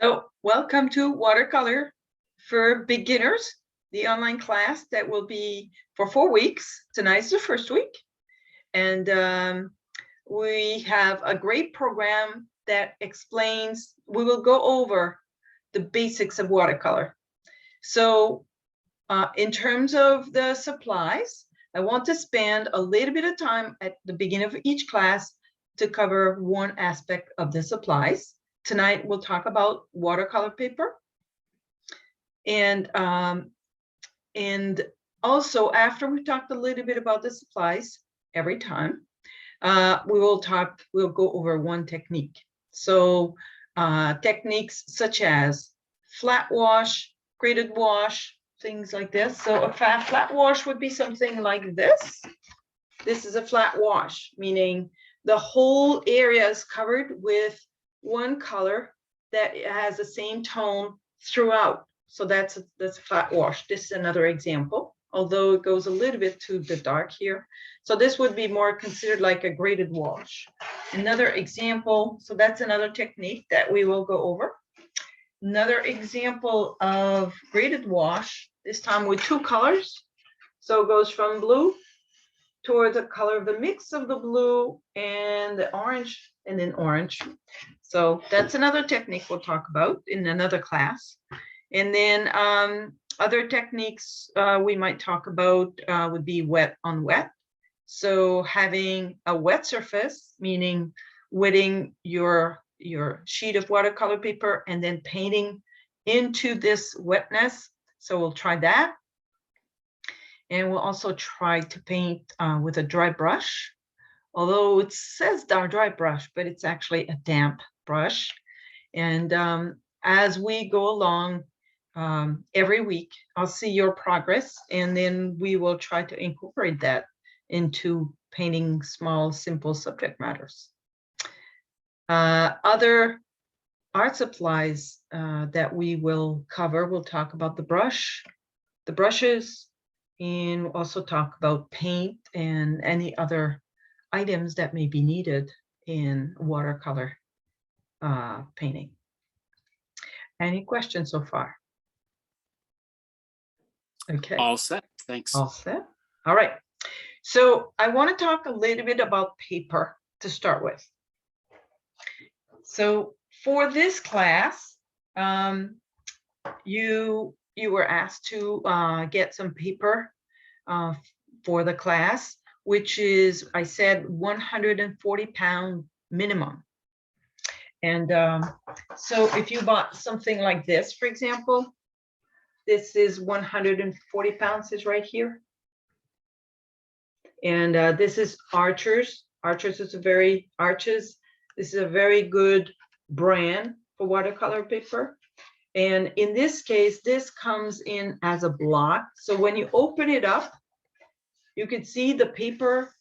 So welcome to Watercolor for Beginners, the online class that will be for 4 weeks. Tonight's the first week. And we have a great program that explains, we will go over the basics of watercolor. So in terms of the supplies, I want to spend a little bit of time at the beginning of each class to cover one aspect of the supplies. Tonight, we'll talk about watercolor paper. And also, after we talked a little bit about the supplies every time, we'll go over one technique. So techniques such as flat wash, graded wash, things like this. So a flat wash would be something like this. This is a flat wash, meaning the whole area is covered with one color that has the same tone throughout. So that's a flat wash. This is another example, although it goes a little bit to the dark here. So this would be more considered like a graded wash. Another example, so that's another technique that we will go over. Another example of graded wash, this time with two colors. So it goes from blue toward the color of the mix of the blue and the orange, and then orange. So that's another technique we'll talk about in another class. And then other techniques we might talk about would be wet on wet. So having a wet surface, meaning wetting your sheet of watercolor paper and then painting into this wetness. So we'll try that. And we'll also try to paint with a dry brush, although it says dry brush, but it's actually a damp brush. And as we go along every week, I'll see your progress, and then we will try to incorporate that into painting small, simple subject matters. Other art supplies that we will cover, we'll talk about the brushes, and we'll also talk about paint and any other items that may be needed in watercolor painting. Any questions so far? Okay. All set. Thanks. All set. All right. So I want to talk a little bit about paper to start with. So for this class, you were asked to get some paper for the class, which is, I said, 140-pound minimum. And so if you bought something like this, for example, this is 140 pounds, is right here. And this is Arches. Arches is this is a very good brand for watercolor paper. And in this case, this comes in as a block. So when you open it up, you can see the paper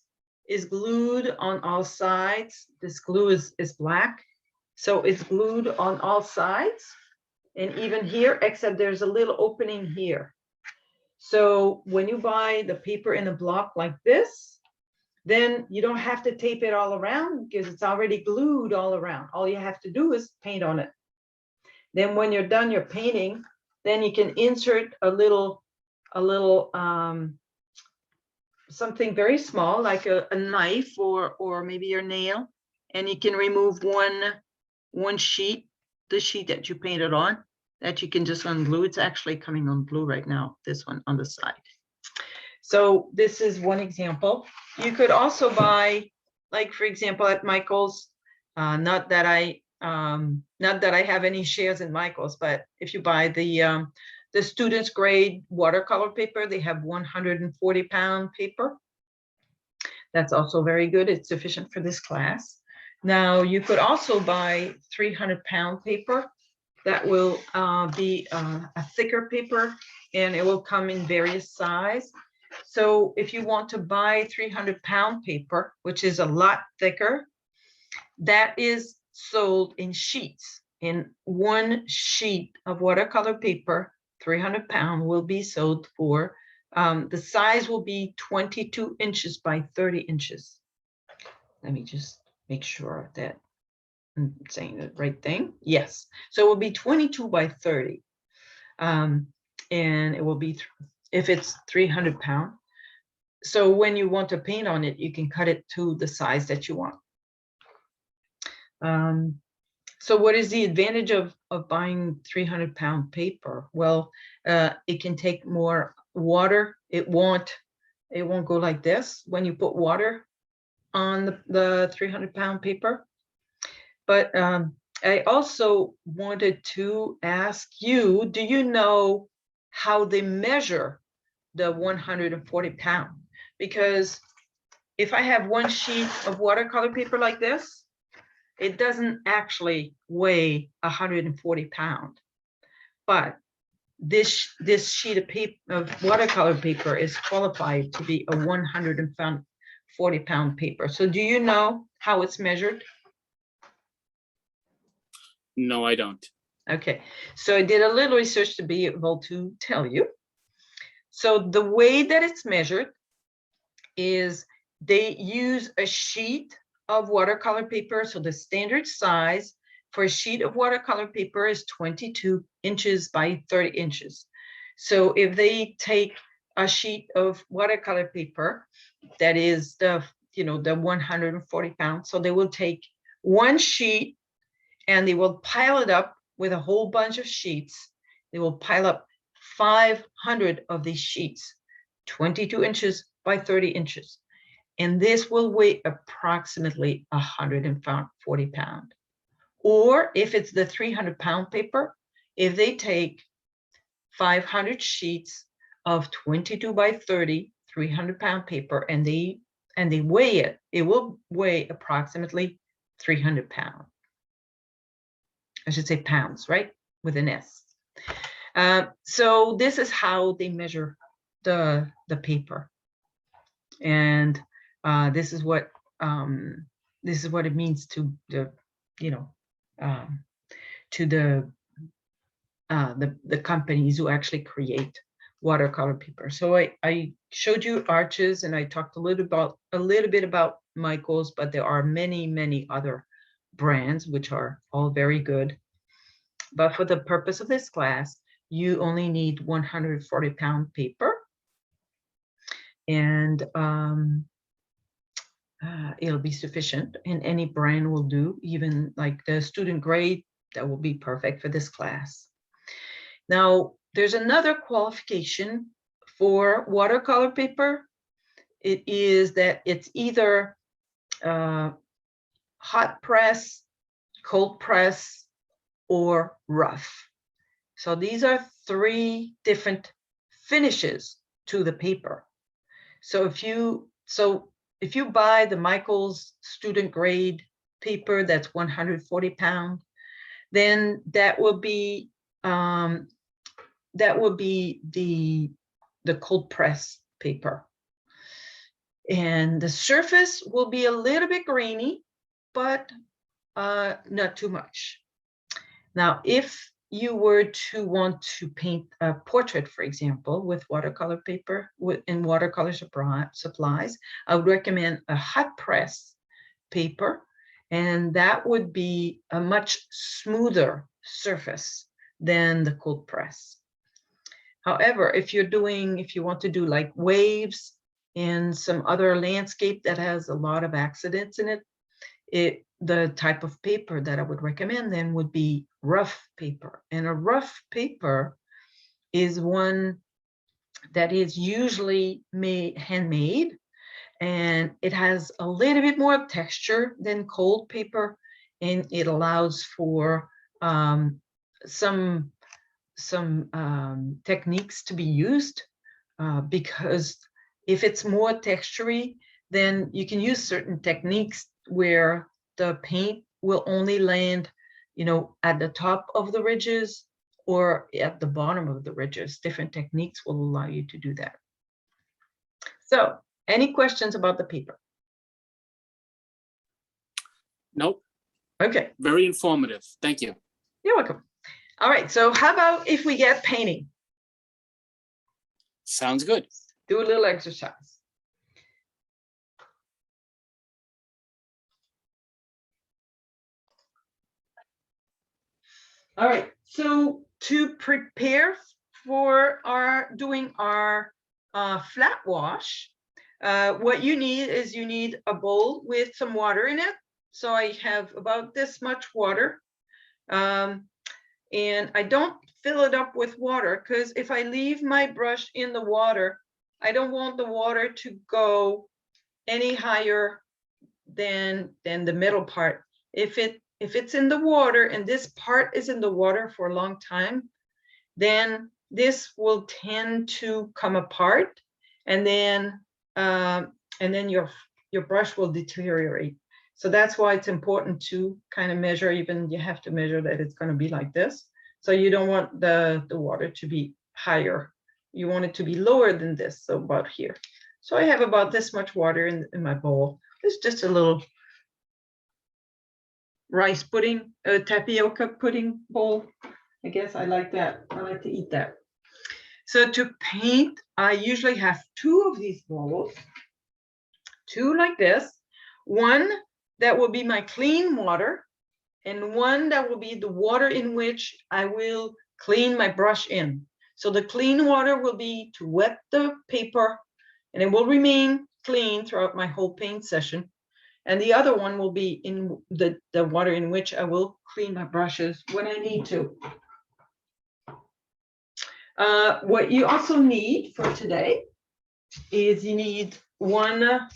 is glued on all sides. This glue is black. So it's glued on all sides. And even here, except there's a little opening here. So when you buy the paper in a block like this, then you don't have to tape it all around because it's already glued all around. All you have to do is paint on it. Then when you're done your painting, then you can insert a little something very small, like a knife or maybe your nail, and you can remove one sheet, the sheet that you painted on, that you can just unglue. It's actually coming unglued right now, this one on the side. So this is one example. You could also buy, like for example, at Michael's, not that I have any shares in Michael's, but if you buy the students grade watercolor paper, they have 140-pound paper. That's also very good. It's sufficient for this class. Now you could also buy 300-pound paper. That will be a thicker paper, and it will come in various size. So if you want to buy 300-pound paper, which is a lot thicker, that is sold in sheets. In one sheet of watercolor paper, 300-pound, will be sold for, the size will be 22 inches by 30 inches. Let me just make sure that I'm saying the right thing. Yes. So it will be 22 by 30. And it will be, if it's 300 pound. So when you want to paint on it, you can cut it to the size that you want. So what is the advantage of buying 300 pound paper? Well, it can take more water. It won't go like this when you put water on the 300 pound paper. But I also wanted to ask you, do you know how they measure the 140 pound? Because if I have one sheet of watercolor paper like this, it doesn't actually weigh 140 pound. But this sheet of paper, of watercolor paper, is qualified to be a 140 pound paper. So do you know how it's measured? No, I don't. Okay, so I did a little research to be able to tell you. So the way that it's measured is they use a sheet of watercolor paper. So the standard size for a sheet of watercolor paper is 22 inches by 30 inches. So if they take a sheet of watercolor paper that is the 140 pounds, so they will take one sheet and they will pile it up with a whole bunch of sheets. They will pile up 500 of these sheets, 22 inches by 30 inches. And this will weigh approximately 140 pounds. Or if it's the 300 pound paper, if they take 500 sheets of 22 by 30, 300 pound paper, and they weigh it, it will weigh approximately 300 pounds. I should say pounds, right? With an S. So this is how they measure the paper. And this is what it means to the, to the companies who actually create watercolor paper. So I showed you Arches, and I talked a little bit about Michaels, but there are many other brands which are all very good. But for the purpose of this class, you only need 140 pound paper, and it'll be sufficient, and any brand will do, even like the student grade, that will be perfect for this class. Now, there's another qualification for watercolor paper. It is that it's either hot press, cold press, or rough. So these are 3 different finishes to the paper. So if you buy the Michaels student grade paper that's 140 pound, then that will be the cold press paper. And the surface will be a little bit grainy, but not too much. Now, if you were to want to paint a portrait, for example, with watercolor paper in watercolor supplies, I would recommend a hot press paper, and that would be a much smoother surface than the cold press. However, if you want to do like waves and some other landscape that has a lot of accidents in it, the type of paper that I would recommend then would be rough paper. And a rough paper is one that is usually handmade, and it has a little bit more texture than cold paper, and it allows for some techniques to be used, because if it's more textury, then you can use certain techniques where the paint will only land, at the top of the ridges or at the bottom of the ridges. Different techniques will allow you to do that. So, any questions about the paper? Nope. Okay. Very informative. Thank you. You're welcome. All right. So how about if we get painting? Sounds good. Do a little exercise. All right, so to prepare for doing our flat wash, what you need is you need a bowl with some water in it. So I have about this much water. And I don't fill it up with water because if I leave my brush in the water, I don't want the water to go any higher than the middle part. If it's in the water and this part is in the water for a long time, then this will tend to come apart, and then your brush will deteriorate. So that's why it's important to kind of measure, even you have to measure that it's going to be like this. So you don't want the water to be higher. You want it to be lower than this, so about here. So I have about this much water in my bowl. It's just a little rice pudding, tapioca pudding bowl. I guess I like that. I like to eat that. So to paint, I usually have two of these bowls, two like this, one that will be my clean water, and one that will be the water in which I will clean my brush in. So the clean water will be to wet the paper, and it will remain clean throughout my whole paint session. And the other one will be in the water in which I will clean my brushes when I need to. What you also need for today is you need one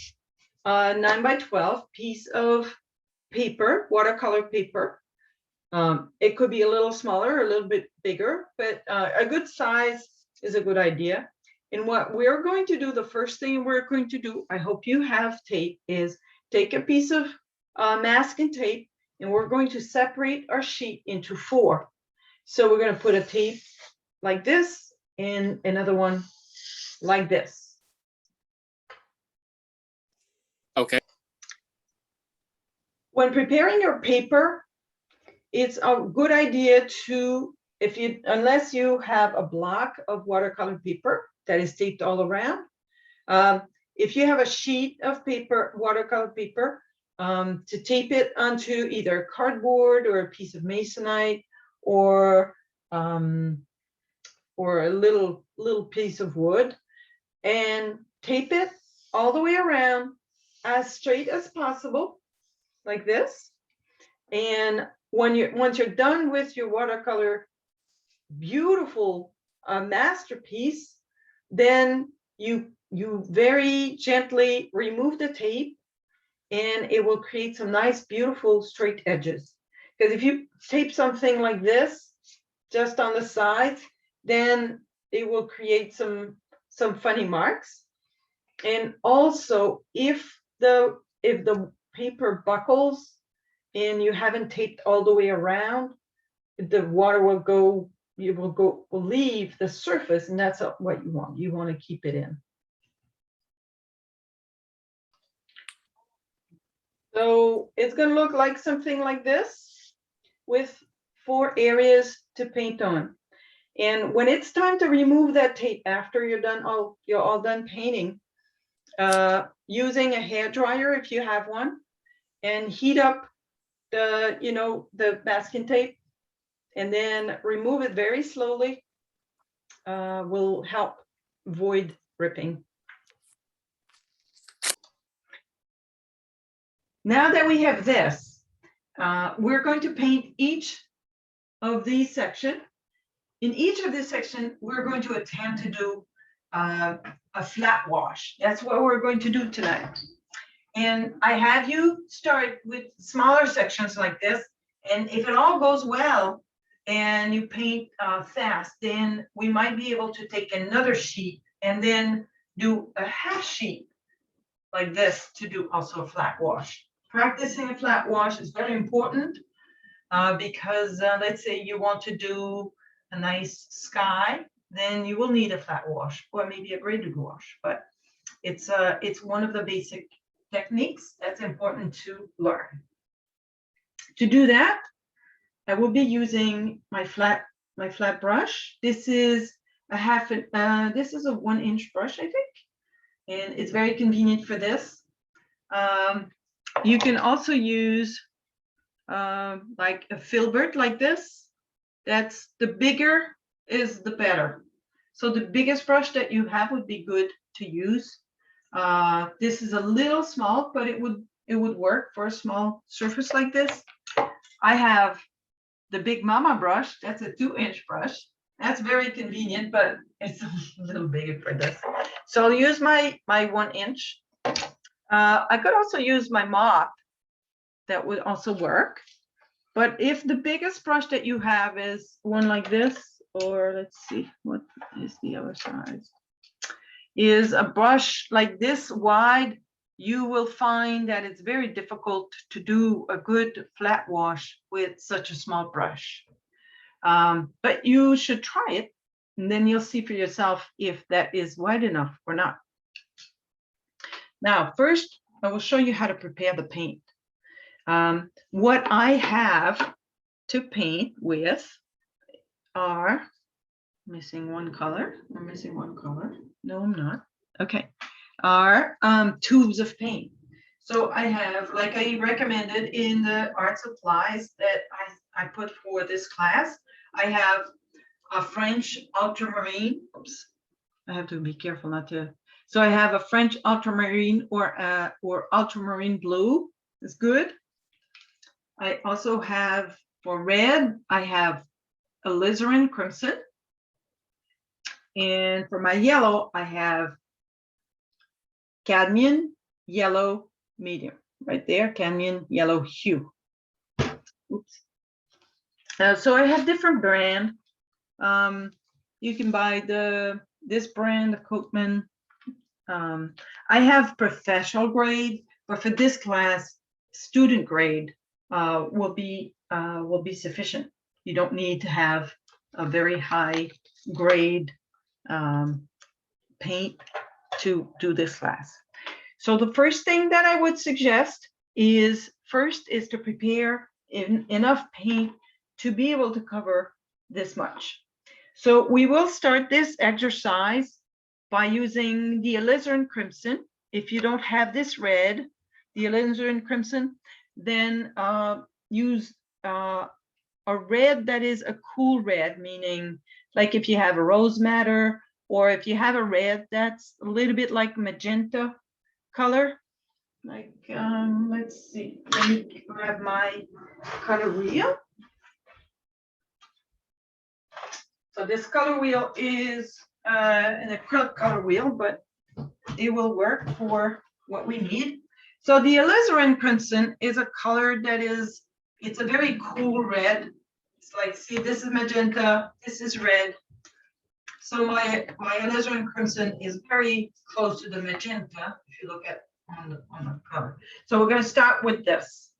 9x12 piece of paper, watercolor paper. It could be a little smaller, or a little bit bigger, but a good size is a good idea. And what we're going to do, the first thing we're going to do, I hope you have tape, is take a piece of masking tape, and we're going to separate our sheet into 4. So we're going to put a tape like this and another one like this. Okay. When preparing your paper, it's a good idea to, unless you have a block of watercolor paper that is taped all around, if you have a sheet of paper, watercolor paper, to tape it onto either cardboard or a piece of masonite, or a little piece of wood, and tape it all the way around as straight as possible, like this. And once you're done with your watercolor beautiful masterpiece, then you very gently remove the tape, and it will create some nice, beautiful straight edges. Because if you tape something like this just on the sides, then it will create some funny marks. And also, if the paper buckles and you haven't taped all the way around, the water will leave the surface, and that's what you want. You want to keep it in. So it's going to look like something like this, with 4 areas to paint on. And when it's time to remove that tape, after you're all done painting, using a hair dryer if you have one, and heat up the masking tape, and then remove it very slowly, will help avoid ripping. Now that we have this, we're going to paint each of these sections. In each of this section, we're going to attempt to do a flat wash. That's what we're going to do tonight. And I have you start with smaller sections like this. And if it all goes well and you paint fast, then we might be able to take another sheet and then do a half sheet like this to do also a flat wash. Practicing a flat wash is very important because let's say you want to do a nice sky, then you will need a flat wash or maybe a graded wash. But it's one of the basic techniques that's important to learn. To do that, I will be using my flat brush. This is a this is a 1-inch brush, I think, and it's very convenient for this. You can also use like a filbert like this, That's the bigger is the better. So the biggest brush that you have would be good to use. This is a little small, but it would work for a small surface like this. I have the Big Mama brush. That's a 2-inch brush. That's very convenient, but it's a little bigger for this. So I'll use my 1-inch. I could also use my mop. That would also work. But if the biggest brush that you have is one like this, or let's see, what is the other size? Is a brush like this wide, you will find that it's very difficult to do a good flat wash with such a small brush. But you should try it, and then you'll see for yourself if that is wide enough or not. Now, first, I will show you how to prepare the paint. What I have to paint with are missing one color. I'm missing one color. No, I'm not. Okay. Are tubes of paint. So I have, like I recommended in the art supplies that I put for this class, I have a French ultramarine. Oops. I have to be careful not to. So I have a French ultramarine or ultramarine blue. It's good. I also have, for red, I have alizarin crimson. And for my yellow, I have cadmium yellow medium. Right there, cadmium yellow hue. Oops. So I have different brand. You can buy this brand, the Coatman. I have professional grade, but for this class, student grade will be sufficient. You don't need to have a very high grade paint to do this class. So the first thing that I would suggest is to prepare enough paint to be able to cover this much. So we will start this exercise by using the alizarin crimson. If you don't have this red, the alizarin crimson, then use a red that is a cool red, meaning like if you have a rose madder, or if you have a red that's a little bit like magenta color. Like, let's see, let me grab my color wheel. So this color wheel is an acrylic color wheel, but it will work for what we need. So the alizarin crimson is a color that is, it's a very cool red. It's like, see, this is magenta, this is red. So my alizarin crimson is very close to the magenta, if you look at on the color. So we're going to start with this.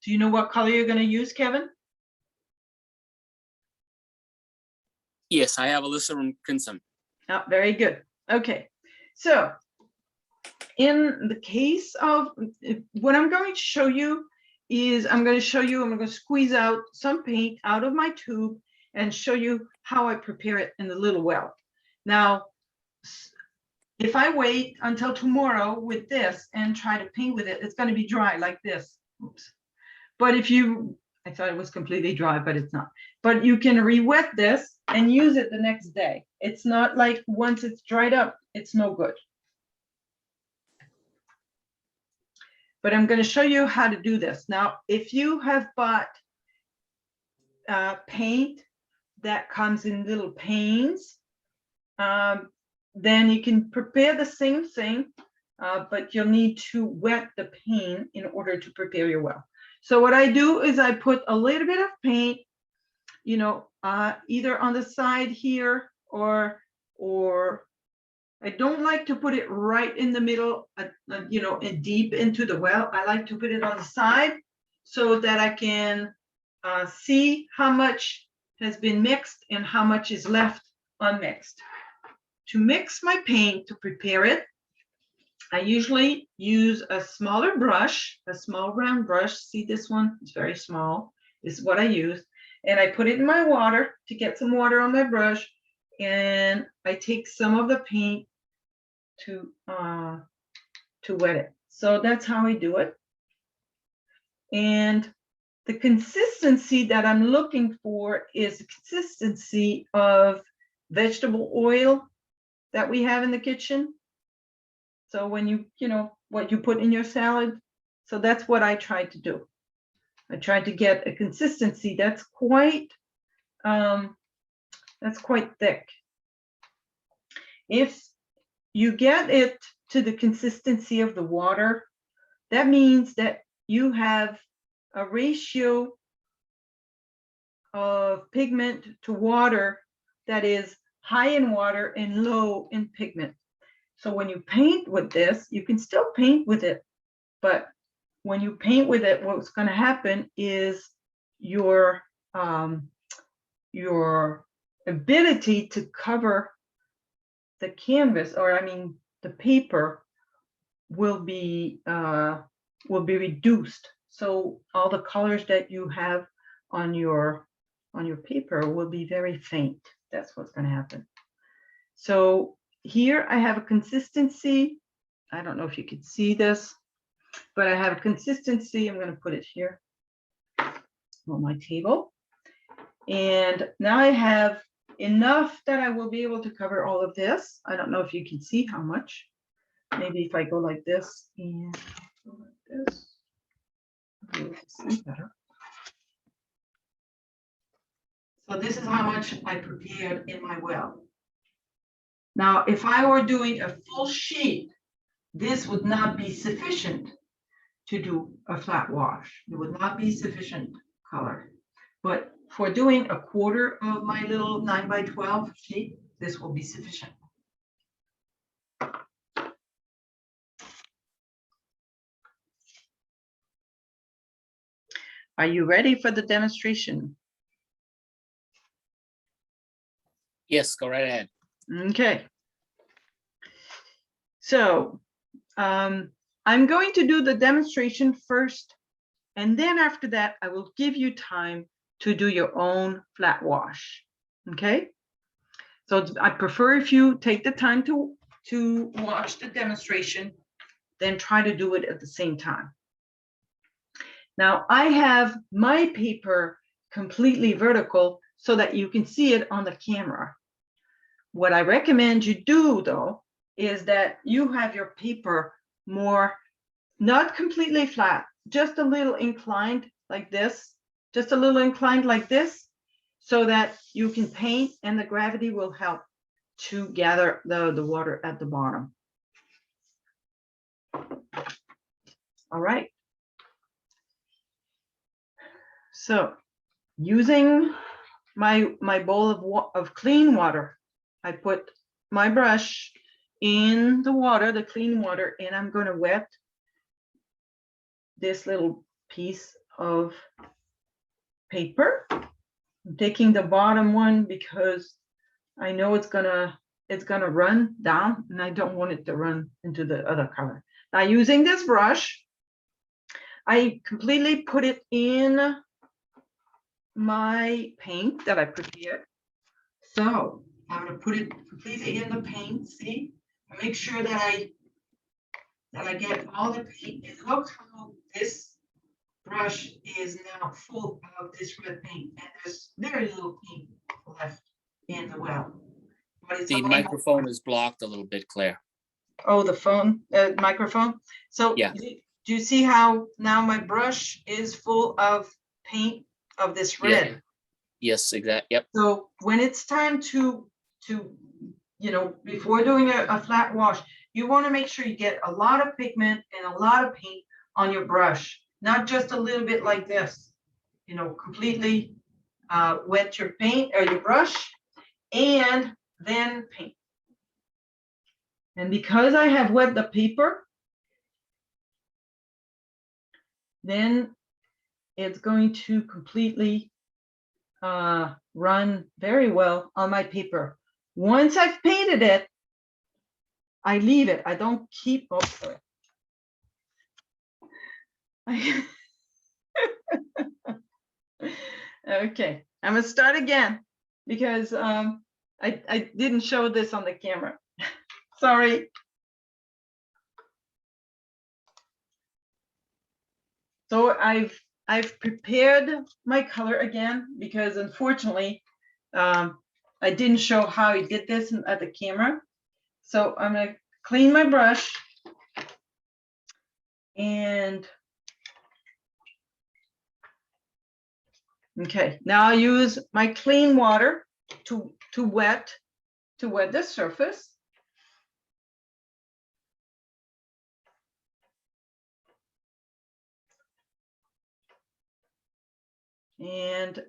Do you know what color you're going to use, Kevin? Yes, I have alizarin crimson. Oh, very good. Okay, so in the case of what I'm going to show you is I'm going to squeeze out some paint out of my tube and show you how I prepare it in the little well. Now, if I wait until tomorrow with this and try to paint with it, it's going to be dry like this. Oops. But if you, I thought it was completely dry, but it's not. But you can re-wet this and use it the next day. It's not like once it's dried up, it's no good. But I'm going to show you how to do this. Now, if you have bought paint that comes in little panes, then you can prepare the same thing, but you'll need to wet the paint in order to prepare your well. So what I do is I put a little bit of paint, you know, either on the side here or I don't like to put it right in the middle, you know, and deep into the well. I like to put it on the side so that I can see how much has been mixed and how much is left unmixed. To mix my paint, to prepare it, I usually use a smaller brush, a small round brush. See this one? It's very small. This is what I use. And I put it in my water to get some water on my brush. And I take some of the paint to wet it. So that's how I do it. And the consistency that I'm looking for is the consistency of vegetable oil that we have in the kitchen. So when you know, what you put in your salad. So that's what I tried to do. I tried to get a consistency that's quite thick. If you get it to the consistency of the water, that means that you have a ratio of pigment to water that is high in water and low in pigment. So when you paint with this, you can still paint with it, but when you paint with it, what's going to happen is your ability to cover the canvas, or I mean the paper, will be reduced. So all the colors that you have on your paper will be very faint. That's what's going to happen. So here I have a consistency. I don't know if you can see this, but I have a consistency. I'm going to put it here on my table. And now I have enough that I will be able to cover all of this. I don't know if you can see how much. Maybe if I go like this and go like this, I'll be able to see better. So this is how much I prepared in my well. Now, if I were doing a full sheet, this would not be sufficient to do a flat wash. It would not be sufficient color. But for doing a quarter of my little 9x12 sheet, this will be sufficient. Are you ready for the demonstration? Yes, go right ahead. Okay. So I'm going to do the demonstration first, and then after that, I will give you time to do your own flat wash. Okay. So I prefer if you take the time to watch the demonstration, then try to do it at the same time. Now I have my paper completely vertical so that you can see it on the camera. What I recommend you do, though, is that you have your paper more, not completely flat, just a little inclined like this, just a little inclined like this, so that you can paint and the gravity will help to gather the water at the bottom. All right. So using my bowl of clean water, I put my brush in the water, the clean water, and I'm going to wet this little piece of paper. I'm taking the bottom one because I know it's gonna run down, and I don't want it to run into the other color. Now, using this brush, I completely put it in my paint that I prepared. So I'm going to put it completely in the paint. See, I make sure that I get all the paint. And look how this brush is now full of this red paint, and there's very little paint left in the well. But it's The microphone is blocked a little bit, Claire. Oh, the phone, microphone. So Yeah. Do you see how now my brush is full of paint of this red? Yeah. Yes, exactly. Yep. So when it's time to before doing a flat wash, you want to make sure you get a lot of pigment and a lot of paint on your brush, not just a little bit like this. Completely wet your paint or your brush and then paint. And because I have wet the paper, then it's going to completely run very well on my paper. Once I've painted it, I leave it. I don't keep. Oh, sorry. Okay, I'm gonna start again because I didn't show this on the camera. Sorry. So I've I've prepared my color again because unfortunately, I didn't show how I did this at the camera. So I'm gonna clean my brush and okay, now I'll use my clean water to wet the surface. And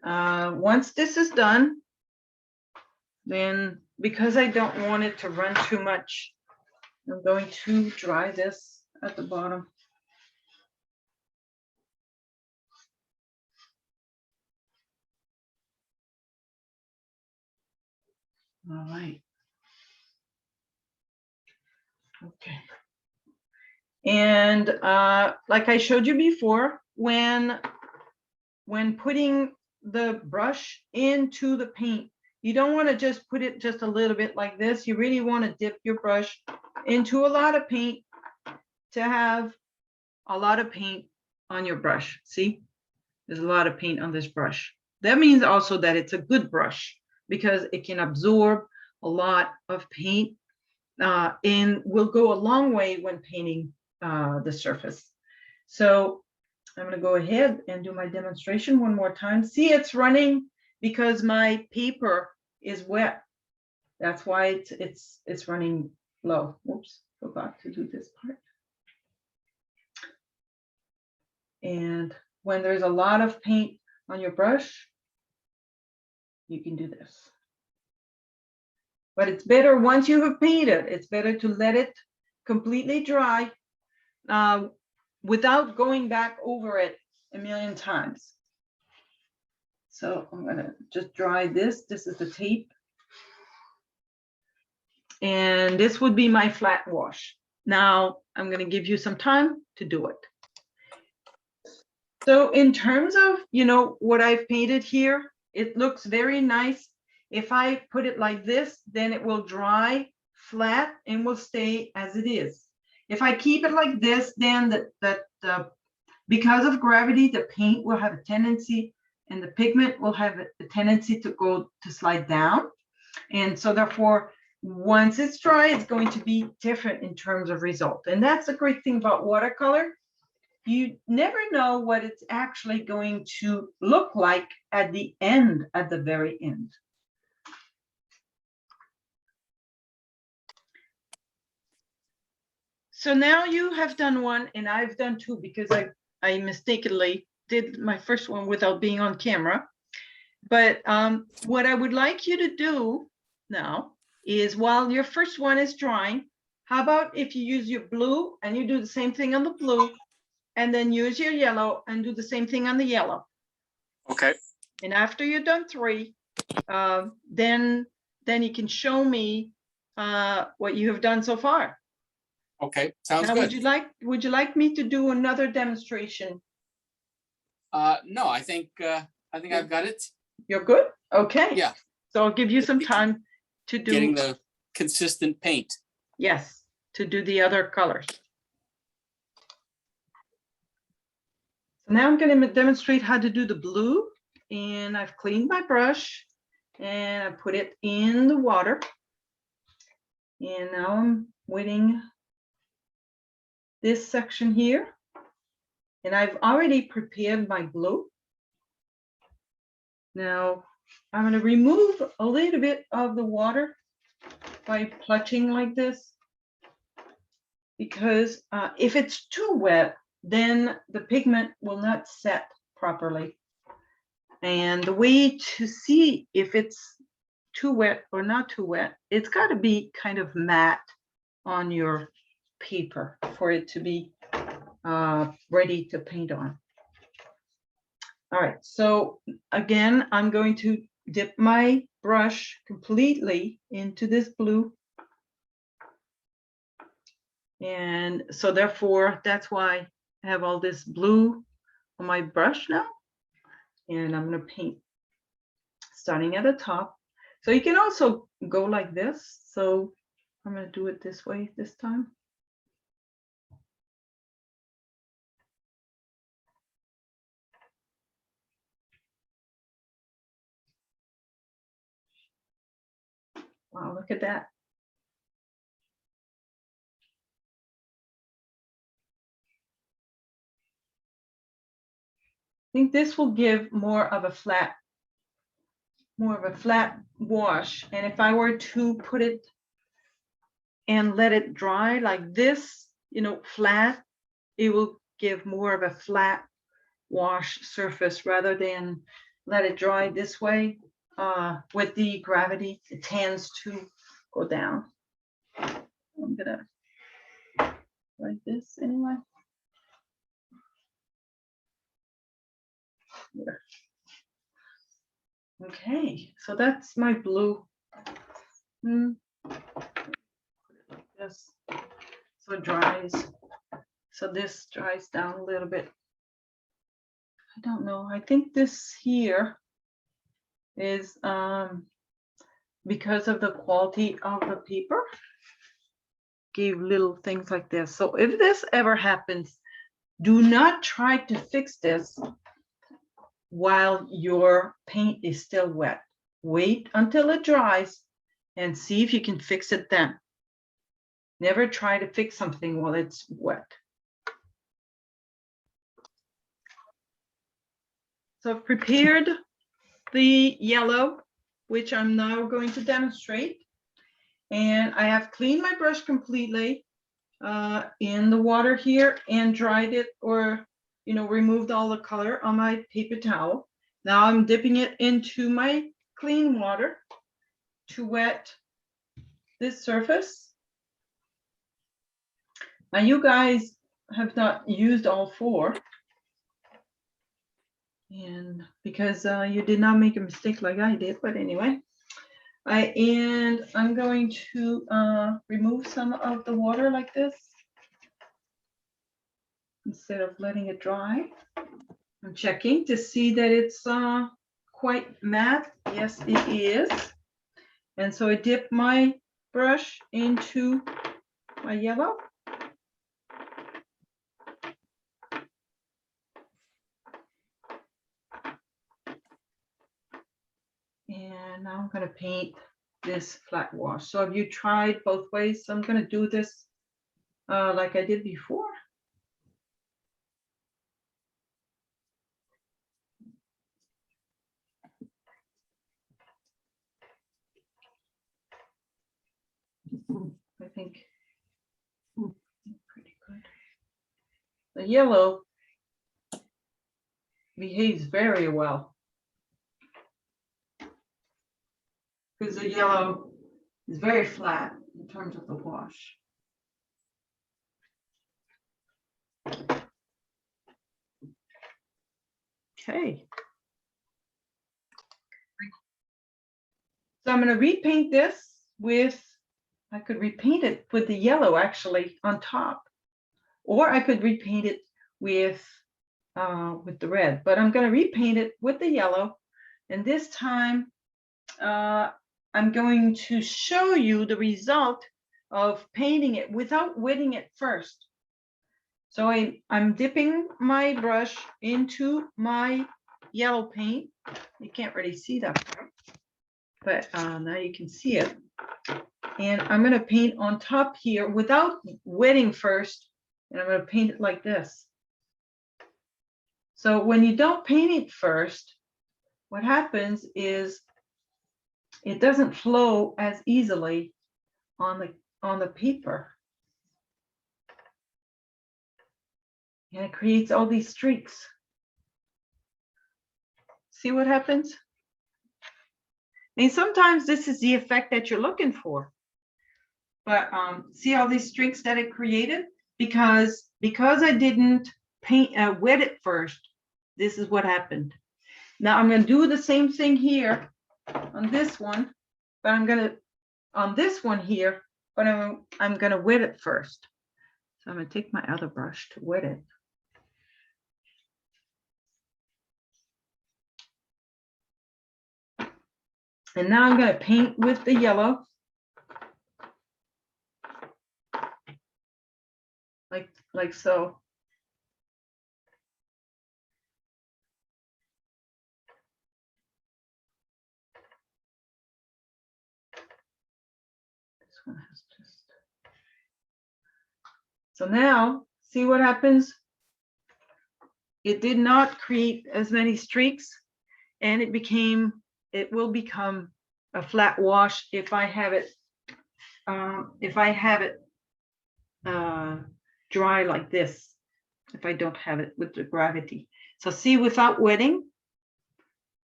once this is done, then because I don't want it to run too much, I'm going to dry this at the bottom. All right. Okay. And like I showed you before, when putting the brush into the paint, you don't want to just put it just a little bit like this. You really want to dip your brush into a lot of paint to have a lot of paint on your brush. See, there's a lot of paint on this brush. That means also that it's a good brush because it can absorb a lot of paint and will go a long way when painting the surface. So I'm going to go ahead and do my demonstration one more time. See, it's running because my paper is wet. That's why it's running low. Oops, forgot to do this part. And when there's a lot of paint on your brush, you can do this. But it's better once you have painted, it's better to let it completely dry without going back over it a million times. So I'm gonna just dry this. This is the tape. And this would be my flat wash. Now I'm gonna give you some time to do it. So in terms of, what I've painted here, it looks very nice. If I put it like this, then it will dry flat and will stay as it is. If I keep it like this, then because of gravity, the paint will have a tendency and the pigment will have a tendency to slide down. And so therefore, once it's dry, it's going to be different in terms of result. And that's the great thing about watercolor. You never know what it's actually going to look like at the end, at the very end. So now you have done one and I've done two because I mistakenly did my first one without being on camera. But what I would like you to do now is while your first one is drying, how about if you use your blue and you do the same thing on the blue, and then use your yellow and do the same thing on the yellow. Okay. And after you're done three, then you can show me what you have done so far. Okay, sounds Now, good. would you like me to do another demonstration? No, I think I've got it. You're good? Okay. Yeah. So I'll give you some time to do. Getting the consistent paint. Yes, to do the other colors. Now I'm going to demonstrate how to do the blue, and I've cleaned my brush and I put it in the water. And now I'm wetting this section here. And I've already prepared my blue. Now I'm going to remove a little bit of the water by clutching like this, because if it's too wet, then the pigment will not set properly. And the way to see if it's too wet or not too wet, it's got to be kind of matte on your paper for it to be ready to paint on. All right, so again, I'm going to dip my brush completely into this blue. And so therefore, that's why I have all this blue on my brush now. And I'm going to paint starting at the top. So you can also go like this. So I'm going to do it this way this time. Wow, look at that. I think this will give more of a flat wash. And if I were to put it and let it dry like this, you know, flat, it will give more of a flat wash surface rather than let it dry this way. With the gravity, it tends to go down. I'm gonna like this anyway. Here. Okay, so that's my blue. This, so it dries. So this dries down a little bit. I don't know. I think this here is because of the quality of the paper. Gave little things like this. So if this ever happens, do not try to fix this while your paint is still wet. Wait until it dries and see if you can fix it then. Never try to fix something while it's wet. So I've prepared the yellow, which I'm now going to demonstrate. And I have cleaned my brush completely in the water here and dried it, or, you know, removed all the color on my paper towel. Now I'm dipping it into my clean water to wet this surface. Now you guys have not used all four, and because you did not make a mistake like I did, but anyway. And I'm going to remove some of the water like this instead of letting it dry. I'm checking to see that it's quite matte. Yes, it is. And so I dip my brush into my yellow. And now I'm going to paint this flat wash. So have you tried both ways? So I'm going to do this like I did before. I think pretty good. The yellow behaves very well because the yellow is very flat in terms of the wash. Okay. So I'm going to repaint this with, I could repaint it with the yellow actually on top, or I could repaint it with the red, but I'm going to repaint it with the yellow. And this time I'm going to show you the result of painting it without wetting it first. So I'm dipping my brush into my yellow paint. You can't really see that part, but now you can see it. And I'm going to paint on top here without wetting first. And I'm going to paint it like this. So when you don't paint it first, what happens is it doesn't flow as easily on the paper. And it creates all these streaks. See what happens? And sometimes this is the effect that you're looking for. But see all these streaks that it created? Because I didn't wet it first, this is what happened. Now I'm going to do the same thing here on this one, but I'm going to, on this one here, but I'm going to wet it first. So I'm going to take my other brush to wet it. And now I'm going to paint with the yellow. Like so. one has just. So now, see what happens? It did not create as many streaks, and it will become a flat wash if I have it dry like this, if I don't have it with the gravity. So see, without wetting,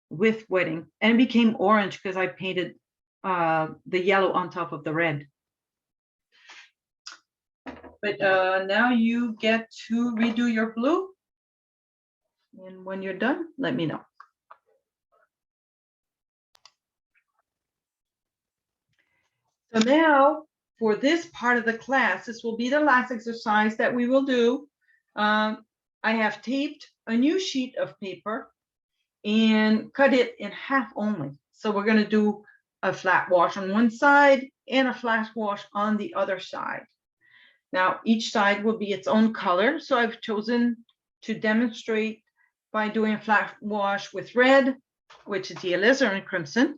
with wetting, and it became orange because I painted the yellow on top of the red. But now you get to redo your blue. And when you're done, let me know. So now for this part of the class, this will be the last exercise that we will do. I have taped a new sheet of paper and cut it in half only. So we're going to do a flat wash on one side and a flat wash on the other side. Now each side will be its own color. So I've chosen to demonstrate by doing a flat wash with red, which is the alizarin crimson.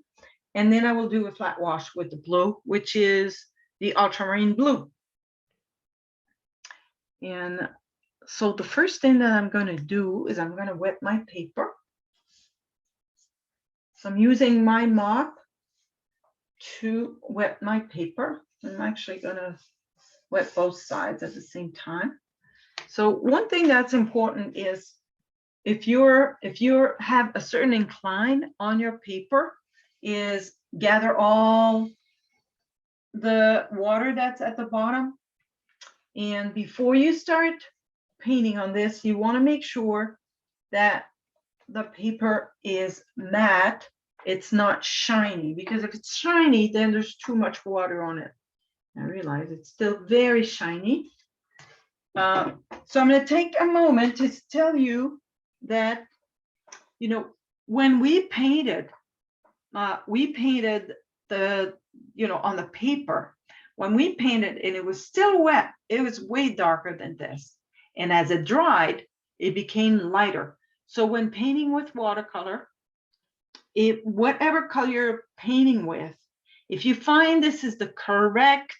And then I will do a flat wash with the blue, which is the ultramarine blue. And so the first thing that I'm going to do is I'm going to wet my paper. So I'm using my mop to wet my paper. I'm actually going to wet both sides at the same time. So one thing that's important is if you have a certain incline on your paper, is gather all the water that's at the bottom. And before you start painting on this, you want to make sure that the paper is matte. It's not shiny, because if it's shiny, then there's too much water on it. I realize it's still very shiny. So I'm going to take a moment to tell you that, you know, when we painted the, you know, on the paper, when we painted and it was still wet, it was way darker than this. And as it dried, it became lighter. So when painting with watercolor, whatever color you're painting with, if you find this is the correct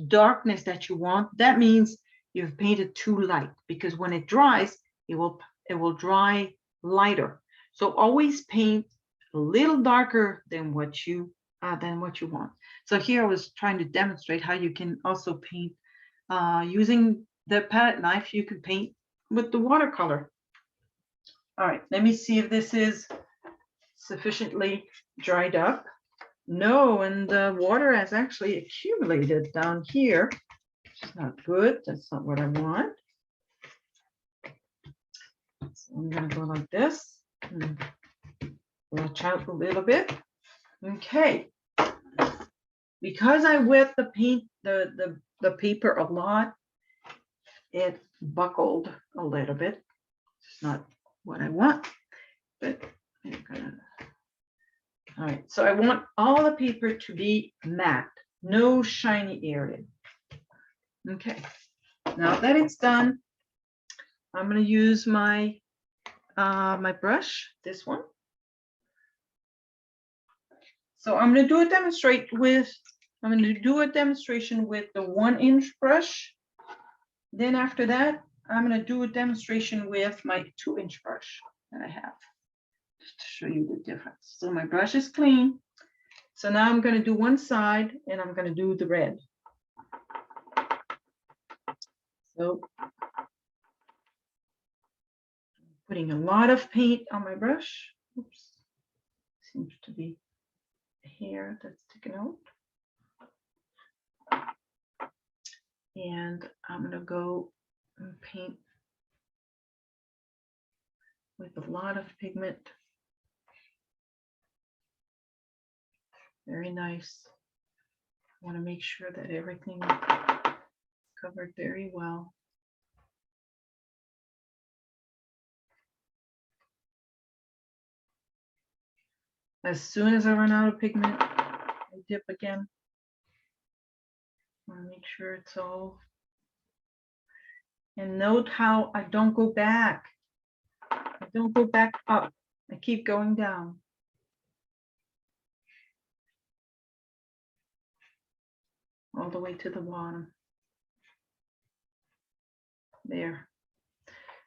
darkness that you want, that means you've painted too light, because when it dries, it will dry lighter. So always paint a little darker than what you want. So here I was trying to demonstrate how you can also paint using the palette knife. You can paint with the watercolor. All right, let me see if this is sufficiently dried up. No, and the water has actually accumulated down here. It's not good. That's not what I want. So I'm going to go like this and watch out a little bit. Okay. Because I wet the paint, the paper a lot, it buckled a little bit. It's not what I want, but I'm gonna. All right, so I want all the paper to be matte, no shiny area. Okay, now that it's done, I'm going to use my my brush, this one. So I'm going to do a demonstration with the 1-inch brush. Then after that, I'm going to do a demonstration with my 2-inch brush that I have, just to show you the difference. So my brush is clean. So now I'm going to do one side and I'm going to do the red. So putting a lot of paint on my brush. Oops, seems to be a hair that's sticking out. And I'm going to go and paint with a lot of pigment. Very nice. I want to make sure that everything is covered very well. As soon as I run out of pigment, I dip again. I want to make sure it's all. And note how I don't go back. I don't go back up. I keep going down. all the way to the bottom. There.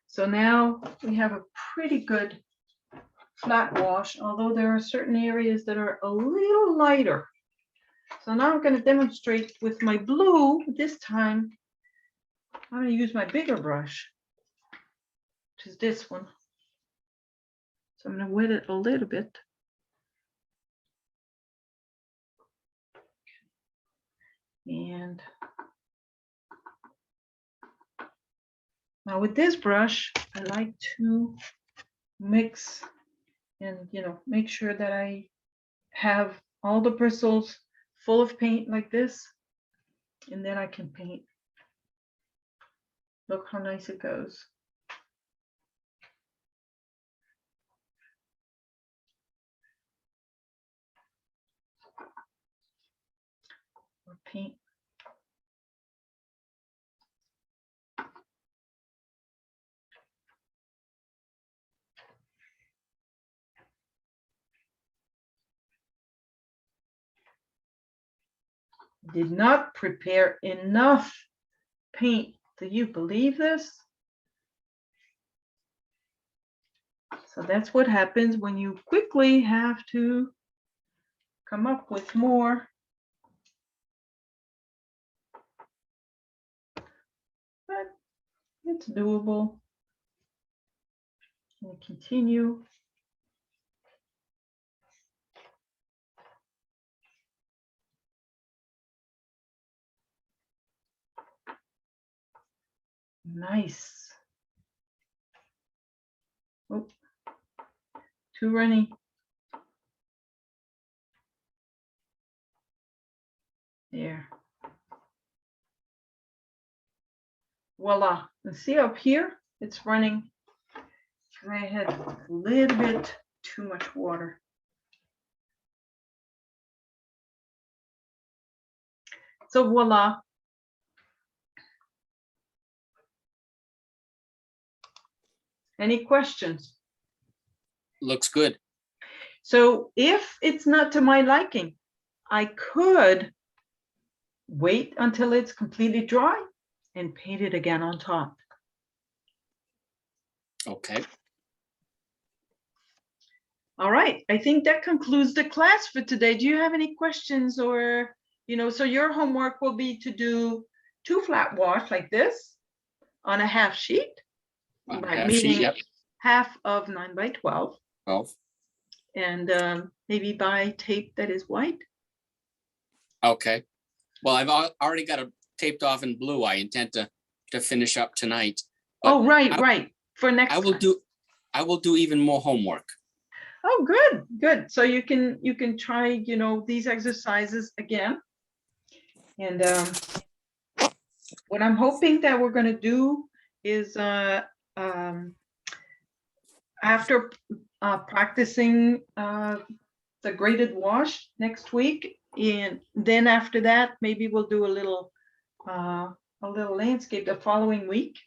So now we have a pretty good flat wash, although there are certain areas that are a little lighter. So now I'm going to demonstrate with my blue. This time, I'm going to use my bigger brush, which is this one. So I'm going to wet it a little bit. And now with this brush, I like to mix and, make sure that I have all the bristles full of paint like this, and then I can paint. Look how nice it goes. Or paint. Did not prepare enough paint. Do you believe this? So that's what happens when you quickly have to come up with more. But it's doable. We'll continue. Nice. Oh, too runny. There. Voila. And see up here, it's running. I had a little bit too much water. So voila. Any questions? Looks good. So if it's not to my liking, I could wait until it's completely dry and paint it again on top. Okay. All right, I think that concludes the class for today. Do you have any questions or, so your homework will be to do 2 flat wash like this on a half sheet, Half sheet, yep. half of 9 by 12. 12. And maybe buy tape that is white. Okay. Well, I've already got it taped off in blue. I intend to finish up tonight. Oh, right. For next I will time. I will do even more homework. Oh, good. So you can try, these exercises again. And what I'm hoping that we're going to do is after practicing the graded wash next week, and then after that, maybe we'll do a little landscape the following week,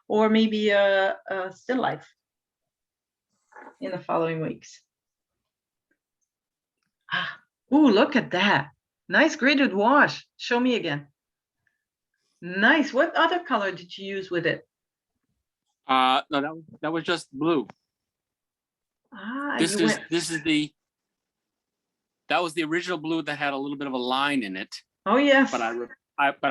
or maybe a still life in the following weeks. Ooh, look at that. Nice graded wash. Show me again. Nice. What other color did you use with it? No, that was just blue. That was the original blue that had a little bit of a line in it. Oh yes. But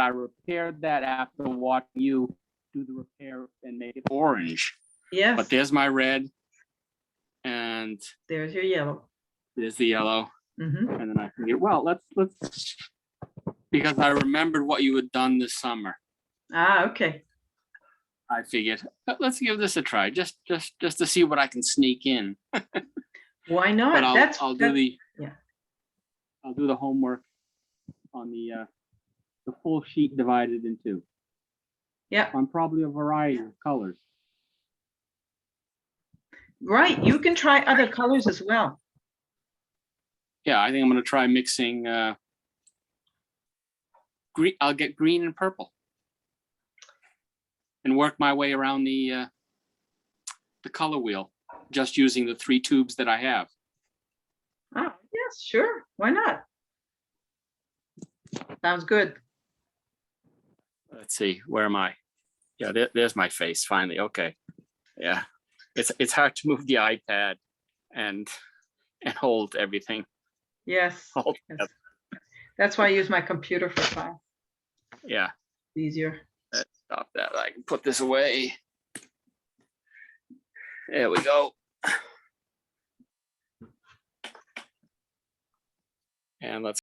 I repaired that after watching you do the repair and make it orange. Yes. But there's my red, and there's your yellow. There's the yellow. Mm-hmm. And then I figured, well, let's because I remembered what you had done this summer. Okay. I figured, let's give this a try, just to see what I can sneak in. Why not? But I'll do the homework on the full sheet divided in 2. Yeah. On probably a variety of colors. Right. You can try other colors as well. Yeah, I think I'm going to try mixing green. I'll get green and purple and work my way around the color wheel, just using the 3 tubes that I have. Oh, yes, sure. Why not? Sounds good. Let's see, where am I? Yeah, there's my face finally. Okay. Yeah. It's hard to move the iPad and hold everything. Yes. All yes. together. That's why I use my computer for class. Yeah. Easier. Let's stop that. I can put this away. There we go. And let's